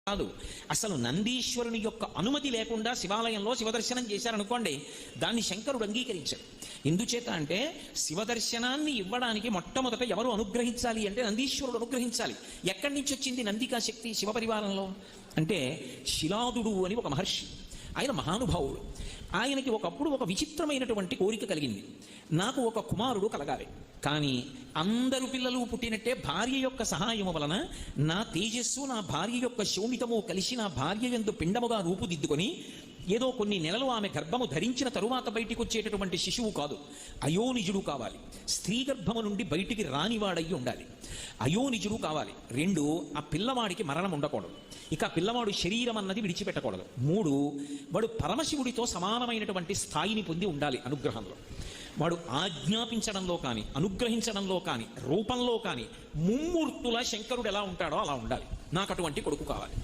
కాదు. అసలు నందీశ్వరుని యొక్క అనుమతి లేకుండా శివాలయంలో శివదర్శనం చేశారనుకోండి, దాన్ని శంకరుడు అంగీకరించారు. ఎందుచేత అంటే శివదర్శనాన్ని ఇవ్వడానికి మొట్టమొదట ఎవరు అనుగ్రహించాలి అంటే నందీశ్వరుడు అనుగ్రహించాలి. ఎక్కడి నుంచి వచ్చింది నందికా శక్తి శివపరివారంలో అంటే శిలాదుడు అని ఒక మహర్షి, ఆయన మహానుభావుడు. ఆయనకి ఒకప్పుడు ఒక విచిత్రమైనటువంటి కోరిక కలిగింది, నాకు ఒక కుమారుడు కలగాలి, కానీ అందరు పిల్లలు పుట్టినట్టే భార్య యొక్క సహాయము వలన నా తేజస్సు నా భార్య యొక్క శోణితము కలిసి నా భార్య యందు పిండముగా రూపుదిద్దుకొని ఏదో కొన్ని నెలలు ఆమె గర్భము ధరించిన తరువాత బయటికి వచ్చేటటువంటి శిశువు కాదు, అయోనిజుడు కావాలి. స్త్రీ గర్భము నుండి బయటికి రానివాడయ్యి ఉండాలి, అయోనిజుడు కావాలి. 2, ఆ పిల్లవాడికి మరణం ఉండకూడదు, ఇక పిల్లవాడు శరీరం అన్నది విడిచిపెట్టకూడదు. 3, వాడు పరమశివుడితో సమానమైనటువంటి స్థాయిని పొంది ఉండాలి అనుగ్రహంలో. వాడు ఆజ్ఞాపించడంలో కానీ అనుగ్రహించడంలో కానీ రూపంలో కానీ ముమ్మూర్తుల శంకరుడు ఎలా ఉంటాడో అలా ఉండాలి. నాకు అటువంటి కొడుకు కావాలి.